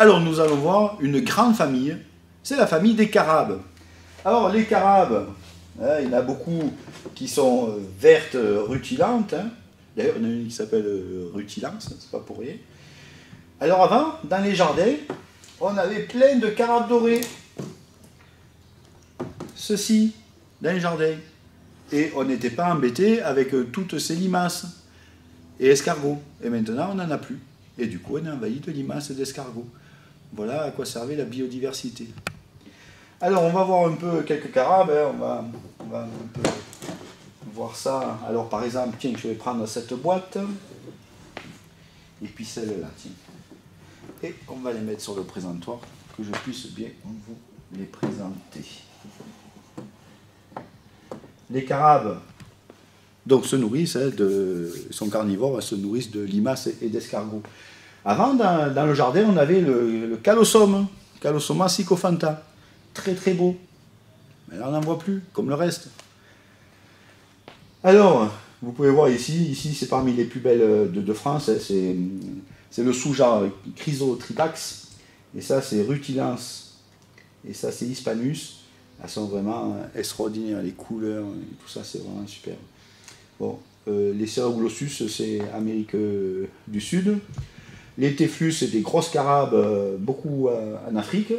Alors nous allons voir une grande famille, c'est la famille des carabes. Alors les carabes, hein, il y en a beaucoup qui sont vertes rutilantes, hein. D'ailleurs il y en a une qui s'appelle rutilance, c'est pas pour rien. Alors avant, dans les jardins, on avait plein de carabes dorés. Ceci, dans les jardins. Et on n'était pas embêté avec toutes ces limaces et escargots. Et maintenant on n'en a plus. Et du coup on est envahi de limaces et d'escargots. Voilà à quoi servait la biodiversité. Alors on va voir un peu quelques carabes, hein. on va un peu voir ça. Alors par exemple, tiens, je vais prendre cette boîte, et puis celle-là, tiens. Et on va les mettre sur le présentoir, que je puisse bien vous les présenter. Les carabes, donc, se nourrissent, hein, ils sont carnivores, elles se nourrissent de limaces et d'escargots. Avant, dans le jardin, on avait le calossum, Calossoma sycophanta, très très beau. Mais là, on n'en voit plus, comme le reste. Alors, vous pouvez voir ici c'est parmi les plus belles de France, hein, c'est le sous-genre Chrysotridax, et ça c'est Rutilans, et ça c'est Hispanus. Elles sont vraiment extraordinaires, les couleurs, et tout ça, c'est vraiment super. Bon, les Ceroglossus, c'est Amérique du Sud. Les Téflus, c'est des grosses carabes, beaucoup en Afrique.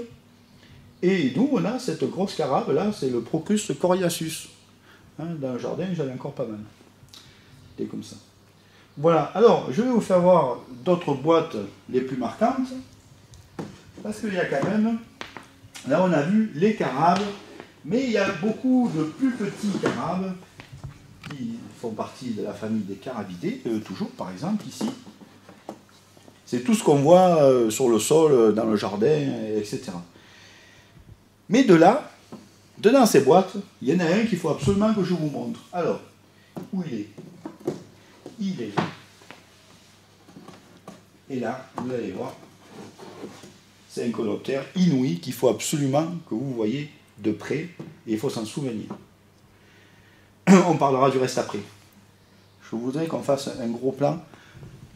Et nous, on a cette grosse carabe, là, c'est le Procus coriaceus. Hein, dans le jardin, j'en ai encore pas mal. Des comme ça. Voilà, alors, je vais vous faire voir d'autres boîtes les plus marquantes. Parce qu'il y a quand même, là, on a vu les carabes. Mais il y a beaucoup de plus petits carabes qui font partie de la famille des carabidés, toujours par exemple ici. C'est tout ce qu'on voit sur le sol, dans le jardin, etc. Mais de là, dedans ces boîtes, il y en a un qu'il faut absolument que je vous montre. Alors, où il est? Il est là. Et là, vous allez voir, c'est un conoptère inouï qu'il faut absolument que vous voyez de près, et il faut s'en souvenir. On parlera du reste après. Je voudrais qu'on fasse un gros plan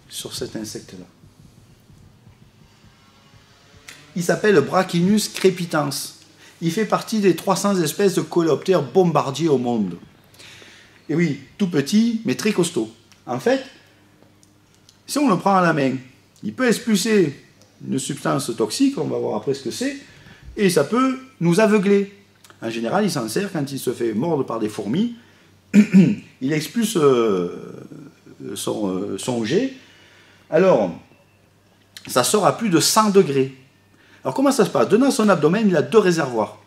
sur cet insecte-là. Il s'appelle Brachinus crepitans. Il fait partie des 300 espèces de coléoptères bombardiers au monde. Et oui, tout petit, mais très costaud. En fait, si on le prend à la main, il peut expulser une substance toxique, on va voir après ce que c'est, et ça peut nous aveugler. En général, il s'en sert quand il se fait mordre par des fourmis. Il expulse son jet. Alors, ça sort à plus de 100 degrés. Alors, comment ça se passe? Dans son abdomen, il a deux réservoirs.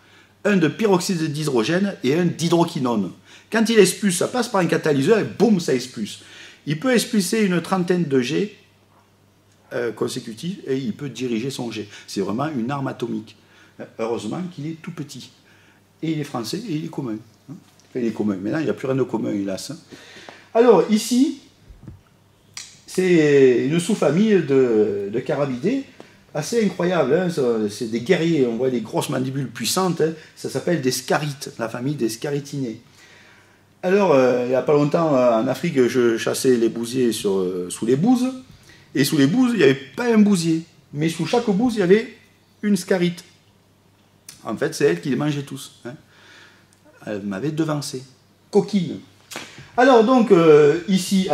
Un de peroxyde d'hydrogène et un d'hydroquinone. Quand il expulse, ça passe par un catalyseur et boum, ça expulse. Il peut expulser une trentaine de jets consécutifs et il peut diriger son jet. C'est vraiment une arme atomique. Heureusement qu'il est tout petit. Et il est français et il est commun. Enfin, il est commun. Maintenant, il n'y a plus rien de commun, hélas. Alors, ici, c'est une sous-famille de carabidés assez incroyable. Hein. C'est des guerriers. On voit des grosses mandibules puissantes. Hein. Ça s'appelle des scarites, la famille des scaritinés. Alors, il n'y a pas longtemps, en Afrique, je chassais les bousiers sous les bouses. Et sous les bouses, il n'y avait pas un bousier. Mais sous chaque bouse, il y avait une scarite. En fait, c'est elle qui les mangeait tous. Hein. Elle m'avait devancé. Coquine. Alors, donc, ici,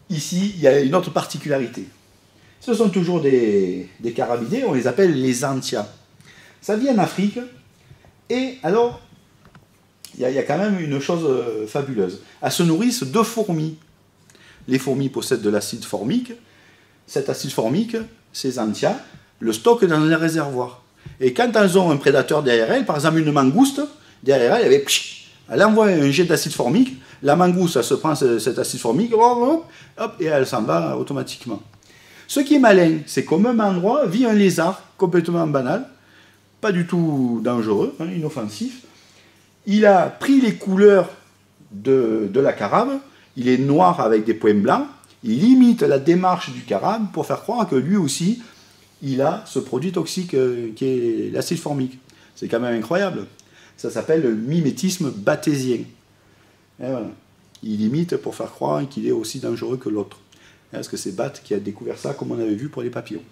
il y a une autre particularité. Ce sont toujours des carabidés, on les appelle les antias. Ça vit en Afrique, et alors, il y a quand même une chose fabuleuse. Elles se nourrissent de fourmis. Les fourmis possèdent de l'acide formique. Cet acide formique, ces antias, le stockent dans un réservoir. Et quand elles ont un prédateur derrière elles, par exemple une mangouste, derrière elle, elle envoie un jet d'acide formique, la mangouste, elle se prend cet acide formique, hop, et elle s'en va automatiquement. Ce qui est malin, c'est qu'au même endroit vit un lézard complètement banal, pas du tout dangereux, hein, inoffensif. Il a pris les couleurs de la carabe, il est noir avec des points blancs, il imite la démarche du carabe pour faire croire que lui aussi, il a ce produit toxique qui est l'acide formique. C'est quand même incroyable. Ça s'appelle le mimétisme bathésien. Et voilà. Il imite pour faire croire qu'il est aussi dangereux que l'autre. Parce que c'est Bat qui a découvert ça, comme on avait vu pour les papillons.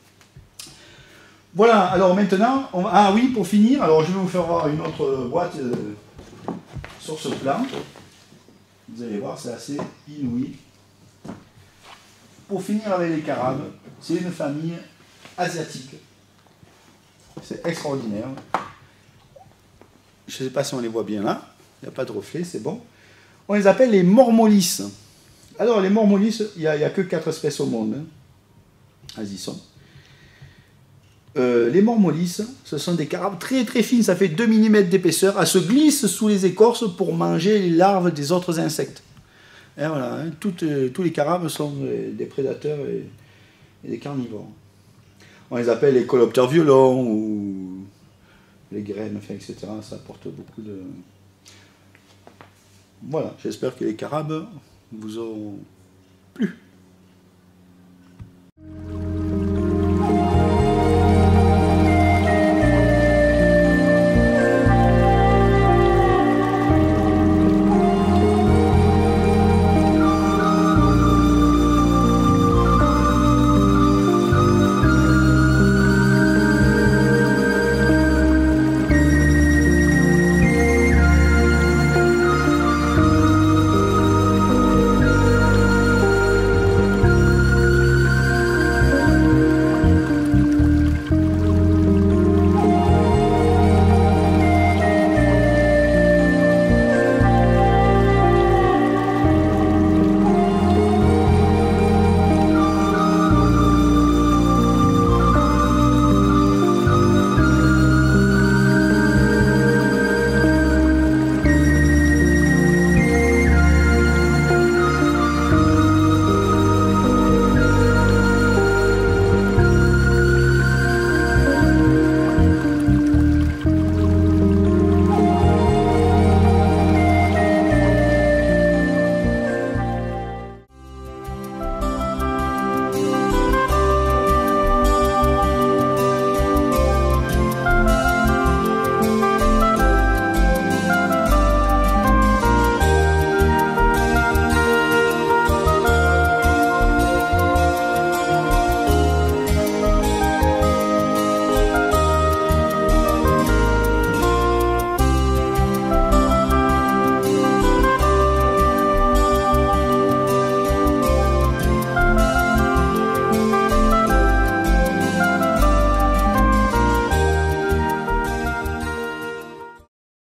Voilà, alors maintenant, ah oui, pour finir, alors je vais vous faire voir une autre boîte sur ce plan. Vous allez voir, c'est assez inouï. Pour finir avec les carabes, c'est une famille asiatique. C'est extraordinaire. Je ne sais pas si on les voit bien là. Il n'y a pas de reflet, c'est bon. On les appelle les mormolis. Alors, les mormolis, il n'y a que 4 espèces au monde. Asisson. Les mormolis, ce sont des carabes très très fines, ça fait 2 mm d'épaisseur. Elles se glissent sous les écorces pour manger les larves des autres insectes. Et voilà, hein, tous les carabes sont des prédateurs et des carnivores. On les appelle les coloptères violents ou les graines, enfin, etc. Ça apporte beaucoup de... Voilà, j'espère que les carabes vous ont plu.